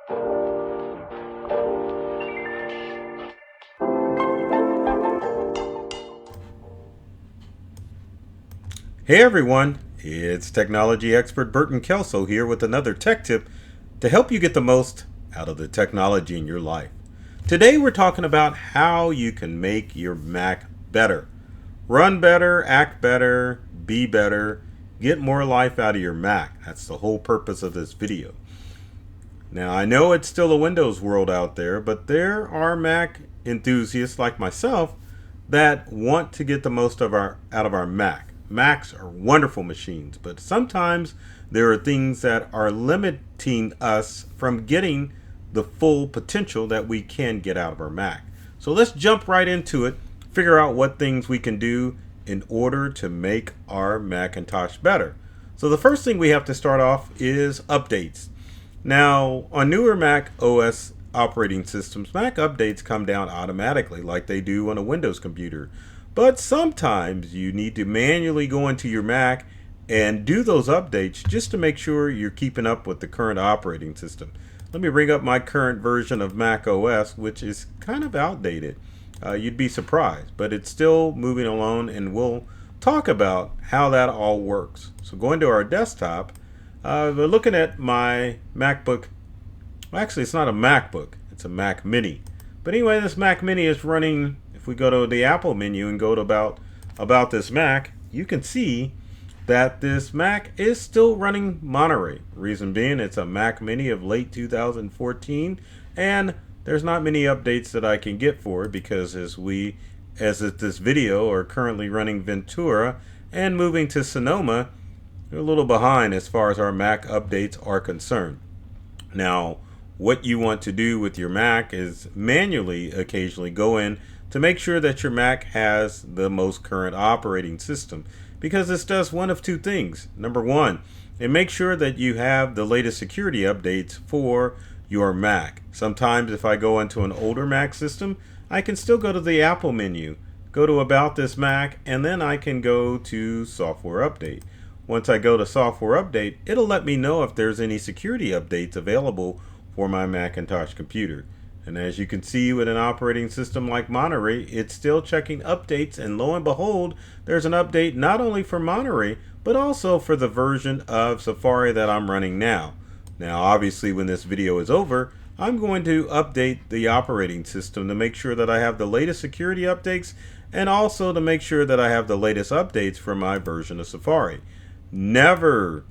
Hey everyone, it's technology expert Burton Kelso here with another tech tip to help you get the most out of the technology in your life. Today we're talking about how you can make your Mac better. Run better, act better, be better, get more life out of your Mac. That's the whole purpose of this video. Now I know it's still a Windows world out there, but there are Mac enthusiasts like myself that want to get the most out of our Mac. Macs are wonderful machines, but sometimes there are things that are limiting us from getting the full potential that we can get out of our Mac. So let's jump right into it, figure out what things we can do in order to make our Macintosh better. So the first thing we have to start off is updates. Now, on newer Mac OS operating systems, Mac updates come down automatically like they do on a Windows computer. But sometimes you need to manually go into your Mac and do those updates just to make sure you're keeping up with the current operating system. Let me bring up my current version of Mac OS, which is kind of outdated. You'd be surprised, but it's still moving along, and we'll talk about how that all works. So going to our desktop, we're looking at my MacBook. Well, actually, it's not a MacBook, it's a Mac Mini. But anyway, this Mac Mini is running. If we go to the Apple menu and go to about this Mac, you can see that this Mac is still running Monterey. Reason being, it's a Mac Mini of late 2014, and there's not many updates that I can get for it because as this video are currently running Ventura and moving to Sonoma, we're a little behind as far as our Mac updates are concerned. Now, what you want to do with your Mac is manually occasionally go in to make sure that your Mac has the most current operating system, because this does one of two things. Number one, it makes sure that you have the latest security updates for your Mac. Sometimes if I go into an older Mac system, I can still go to the Apple menu, go to About This Mac, and then I can go to Software Update. Once I go to Software Update, it'll let me know if there's any security updates available for my Macintosh computer. And as you can see with an operating system like Monterey, it's still checking updates, and lo and behold, there's an update not only for Monterey, but also for the version of Safari that I'm running now. Now, obviously, when this video is over, I'm going to update the operating system to make sure that I have the latest security updates and also to make sure that I have the latest updates for my version of Safari. Never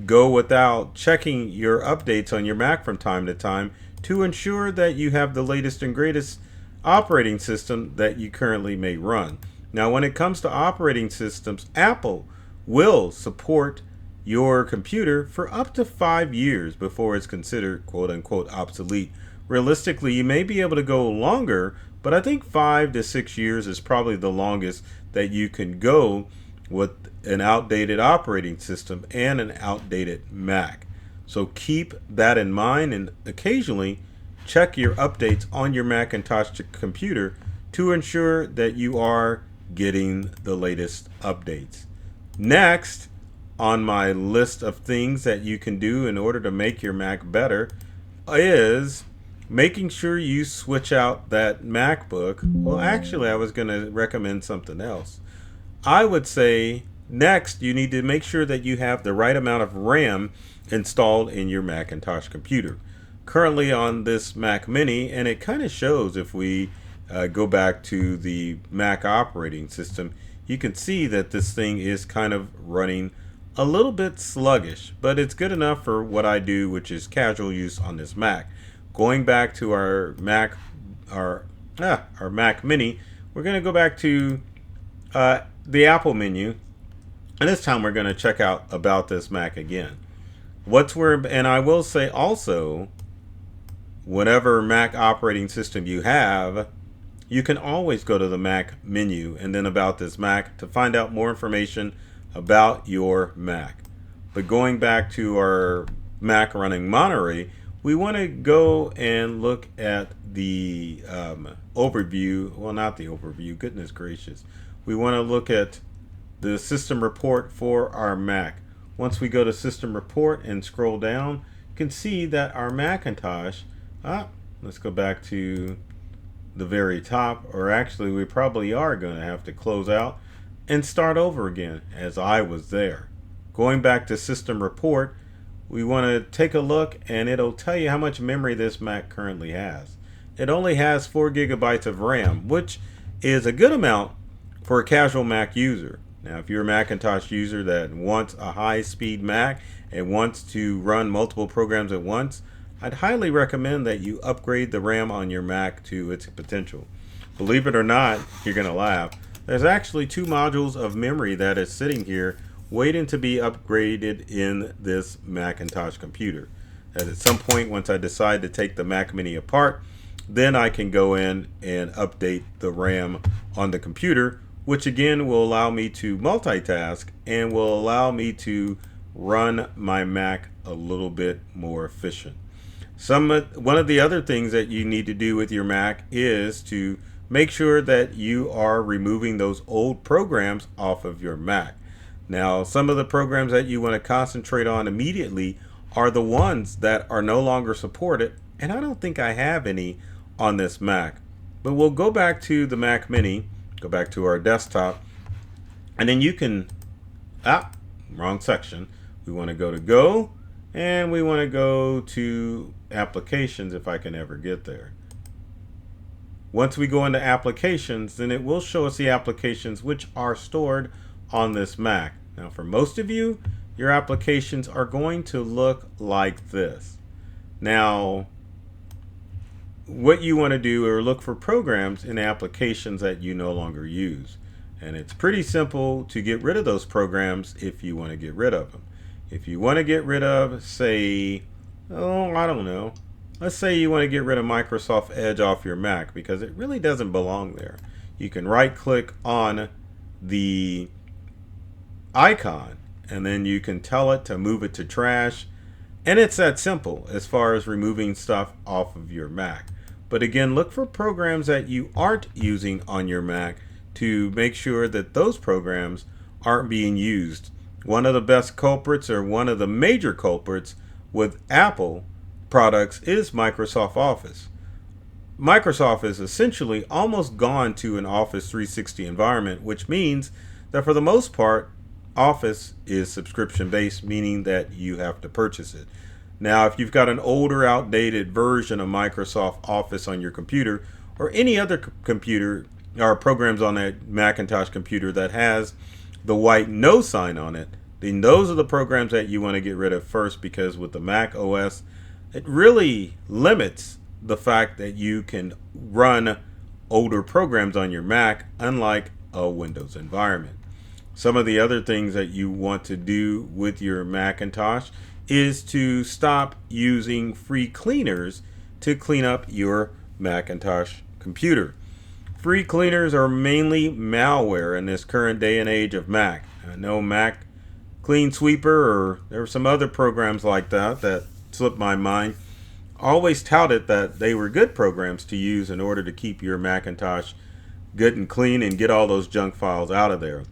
go without checking your updates on your Mac from time to time to ensure that you have the latest and greatest operating system that you currently may run. Now, when it comes to operating systems, Apple will support your computer for up to 5 years before it's considered quote unquote obsolete. Realistically, you may be able to go longer, but I think 5 to 6 years is probably the longest that you can go with an outdated operating system and an outdated Mac. So keep that in mind, and occasionally check your updates on your Macintosh computer to ensure that you are getting the latest updates. Next on my list of things that you can do in order to make your Mac better is making sure you switch out that MacBook. Well, actually, I was going to recommend something else. I would say next you need to make sure that you have the right amount of RAM installed in your Macintosh computer. Currently on this Mac Mini, and it kind of shows if we go back to the Mac operating system, you can see that this thing is kind of running a little bit sluggish, but it's good enough for what I do, which is casual use on this Mac. Going back to our Mac Mini, we're going to go back to the Apple menu, and this time we're going to check out About This Mac again. And I will say also, whatever Mac operating system you have, you can always go to the Mac menu and then About This Mac to find out more information about your Mac. But going back to our Mac running Monterey, we want to go and look at the overview. Well, not the overview, goodness gracious. We want to look at the system report for our Mac. Once we go to system report and scroll down, you can see that our Macintosh, let's go back to the very top, or actually we probably are going to have to close out and start over again as I was there. Going back to system report, we want to take a look and it'll tell you how much memory this Mac currently has. It only has 4 gigabytes of RAM, which is a good amount for a casual Mac user. Now, if you're a Macintosh user that wants a high-speed Mac and wants to run multiple programs at once, I'd highly recommend that you upgrade the RAM on your Mac to its potential. Believe it or not, you're going to laugh. There's actually 2 modules of memory that is sitting here waiting to be upgraded in this Macintosh computer. And at some point, once I decide to take the Mac Mini apart, then I can go in and update the RAM on the computer, which again will allow me to multitask and will allow me to run my Mac a little bit more efficient. One of the other things that you need to do with your Mac is to make sure that you are removing those old programs off of your Mac. Now, some of the programs that you want to concentrate on immediately are the ones that are no longer supported, and I don't think I have any on this Mac. But we'll go back to the Mac Mini, go back to our desktop, and then you can, wrong section. We want to go, and we want to go to applications if I can ever get there. Once we go into applications, then it will show us the applications which are stored on this Mac. Now, for most of you, your applications are going to look like this. Now, what you want to do is look for programs in applications that you no longer use. And it's pretty simple to get rid of those programs if you want to get rid of them. If you want to get rid of, say, I don't know. Let's say you want to get rid of Microsoft Edge off your Mac because it really doesn't belong there. You can right click on the icon and then you can tell it to move it to trash. And it's that simple as far as removing stuff off of your Mac. But again, look for programs that you aren't using on your Mac to make sure that those programs aren't being used. One of the best culprits, or one of the major culprits with Apple products, is Microsoft Office. Microsoft is essentially almost gone to an Office 360 environment, which means that for the most part, Office is subscription based, meaning that you have to purchase it. Now, if you've got an older, outdated version of Microsoft Office on your computer, or any other computer or programs on that Macintosh computer that has the white no sign on it, then those are the programs that you want to get rid of first, because with the Mac OS, it really limits the fact that you can run older programs on your Mac, unlike a Windows environment. Some of the other things that you want to do with your Macintosh is to stop using free cleaners to clean up your Macintosh computer. Free cleaners are mainly malware in this current day and age of Mac. I know Mac Clean Sweeper, or there are some other programs like that slipped my mind, always touted that they were good programs to use in order to keep your Macintosh good and clean and get all those junk files out of there.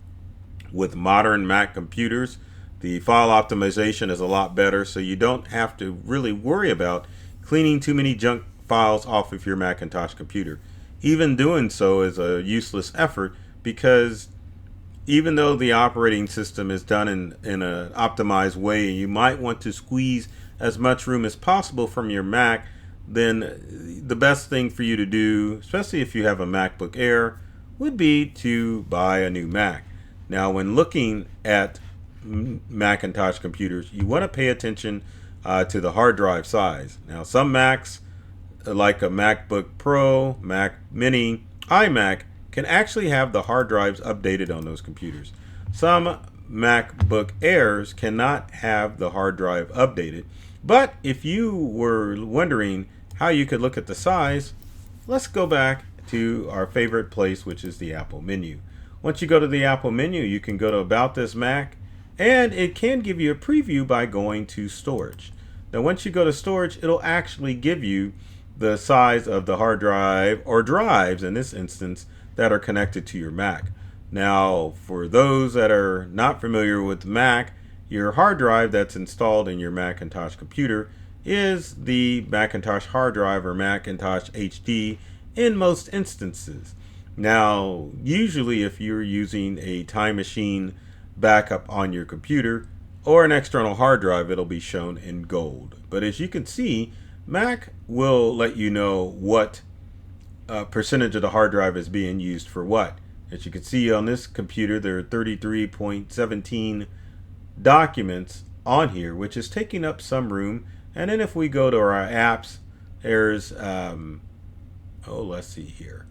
With modern Mac computers, the file optimization is a lot better, so you don't have to really worry about cleaning too many junk files off of your Macintosh computer. Even doing so is a useless effort, because even though the operating system is done in an optimized way, you might want to squeeze as much room as possible from your Mac, then the best thing for you to do, especially if you have a MacBook Air, would be to buy a new Mac. Now, when looking at Macintosh computers, you want to pay attention to the hard drive size. Now, some Macs, like a MacBook Pro, Mac Mini, iMac, can actually have the hard drives updated on those computers. Some MacBook Airs cannot have the hard drive updated. But if you were wondering how you could look at the size, let's go back to our favorite place, which is the Apple menu. Once you go to the Apple menu, you can go to About This Mac, and it can give you a preview by going to Storage. Now, once you go to Storage, it'll actually give you the size of the hard drive, or drives in this instance, that are connected to your Mac. Now, for those that are not familiar with Mac, your hard drive that's installed in your Macintosh computer is the Macintosh hard drive or Macintosh HD in most instances. Now, usually if you're using a time machine backup on your computer or an external hard drive, it'll be shown in gold. But as you can see, Mac will let you know what percentage of the hard drive is being used for what. As you can see on this computer, there are 33.17 documents on here, which is taking up some room. And then if we go to our apps, there's let's see here,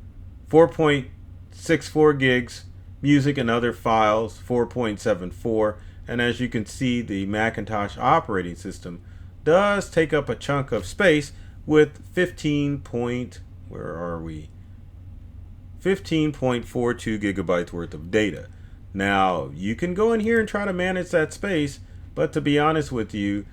4.64 gigs, music and other files 4.74. And as you can see, the Macintosh operating system does take up a chunk of space with 15.42 gigabytes worth of data. Now, you can go in here and try to manage that space, but to be honest with you,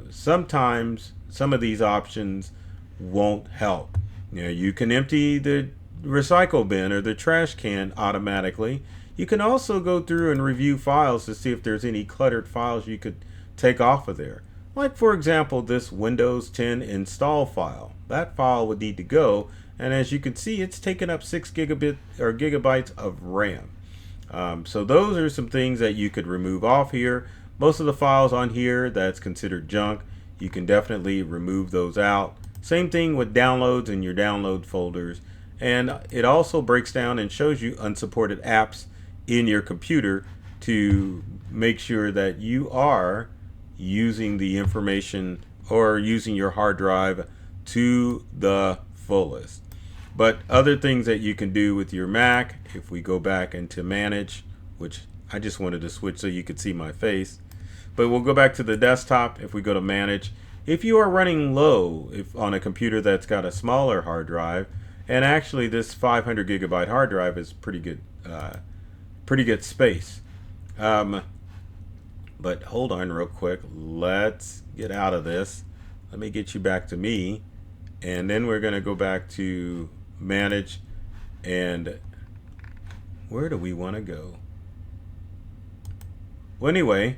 sometimes some of these options won't help. You know, you can empty the recycle bin or the trash can automatically. You can also go through and review files to see if there's any cluttered files you could take off of there. Like, for example, this Windows 10 install file. That file would need to go, and as you can see, it's taken up 6 gigabytes of RAM. So those are some things that you could remove off here. Most of the files on here that's considered junk, you can definitely remove those out. Same thing with downloads in your download folders. And it also breaks down and shows you unsupported apps in your computer to make sure that you are using the information or using your hard drive to the fullest. But other things that you can do with your Mac, if we go back into manage, which I just wanted to switch so you could see my face, but we'll go back to the desktop. If we go to manage, if you are running low on a computer that's got a smaller hard drive, and actually this 500 gigabyte hard drive is pretty good space. But hold on real quick, let's get out of this. Let me get you back to me, and then we're going to go back to manage. And where do we want to go? Well, anyway,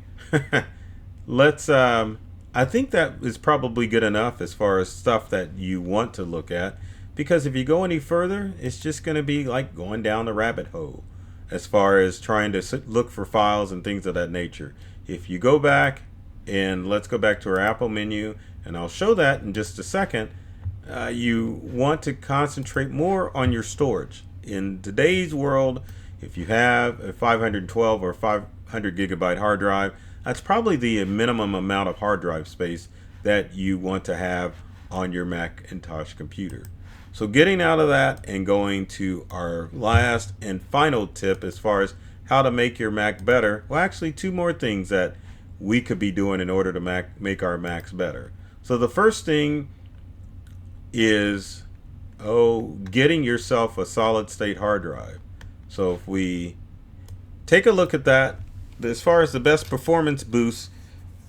let's I think that is probably good enough as far as stuff that you want to look at, because if you go any further, it's just going to be like going down the rabbit hole as far as trying to look for files and things of that nature. If you go back, and let's go back to our Apple menu, and I'll show that in just a second, you want to concentrate more on your storage. In today's world, if you have a 512 or 500 gigabyte hard drive, that's probably the minimum amount of hard drive space that you want to have on your Macintosh computer. So getting out of that and going to our last and final tip as far as how to make your Mac better. Well, actually, two more things that we could be doing in order to make our Macs better. So the first thing is getting yourself a solid state hard drive. So if we take a look at that, as far as the best performance boost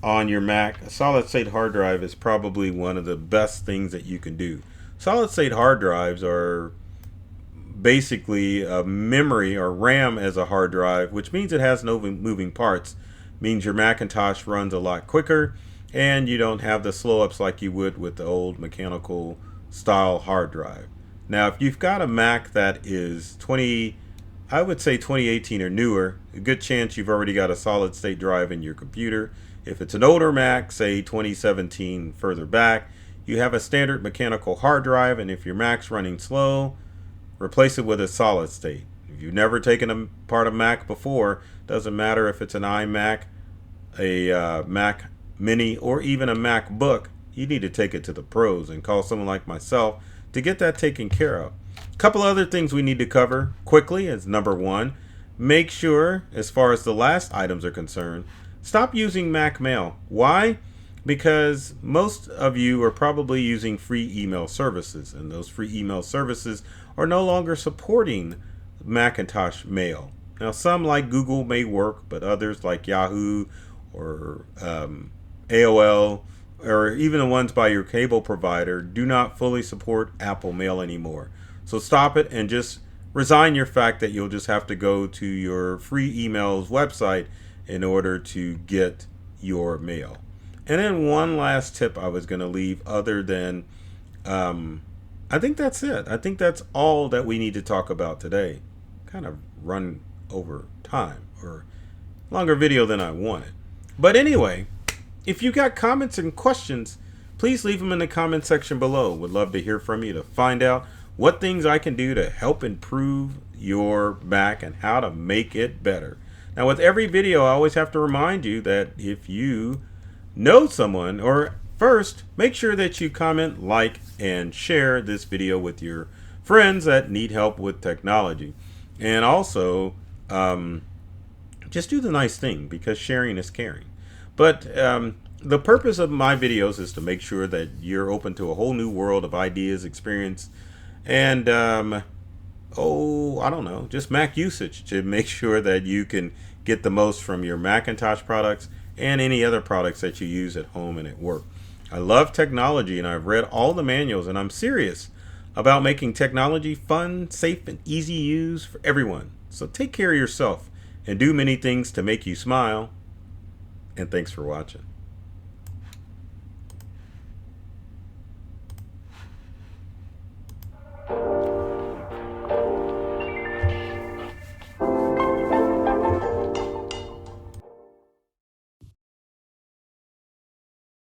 on your Mac, a solid state hard drive is probably one of the best things that you can do. Solid state hard drives are basically a memory or RAM as a hard drive, which means it has no moving parts. Means your Macintosh runs a lot quicker, and you don't have the slow ups like you would with the old mechanical style hard drive. Now, if you've got a Mac that is 2018 or newer, a good chance you've already got a solid state drive in your computer. If it's an older Mac, say 2017 further back, you have a standard mechanical hard drive, and if your Mac's running slow, replace it with a solid state. If you've never taken apart a Mac before, doesn't matter if it's an iMac, a Mac Mini, or even a MacBook, you need to take it to the pros and call someone like myself to get that taken care of. A couple other things we need to cover quickly is number one, make sure, as far as the last items are concerned, stop using Mac Mail. Why? Because most of you are probably using free email services, and those free email services are no longer supporting Macintosh Mail. Now, some like Google may work, but others like Yahoo or AOL, or even the ones by your cable provider, do not fully support Apple Mail anymore. So stop it and just resign your fact that you'll just have to go to your free emails website in order to get your mail. And then one last tip I was going to leave, other than, I think that's it. I think that's all that we need to talk about today. Kind of run over time, or longer video than I wanted. But anyway, if you got comments and questions, please leave them in the comment section below. Would love to hear from you to find out what things I can do to help improve your Mac and how to make it better. Now, with every video, I always have to remind you that if you know someone, or first, make sure that you comment, like, and share this video with your friends that need help with technology. And also, just do the nice thing, because sharing is caring. But the purpose of my videos is to make sure that you're open to a whole new world of ideas, experience, and I don't know, just Mac usage, to make sure that you can get the most from your Macintosh products and any other products that you use at home and at work. I love technology, and I've read all the manuals, and I'm serious about making technology fun, safe, and easy to use for everyone. So take care of yourself and do many things to make you smile. And thanks for watching.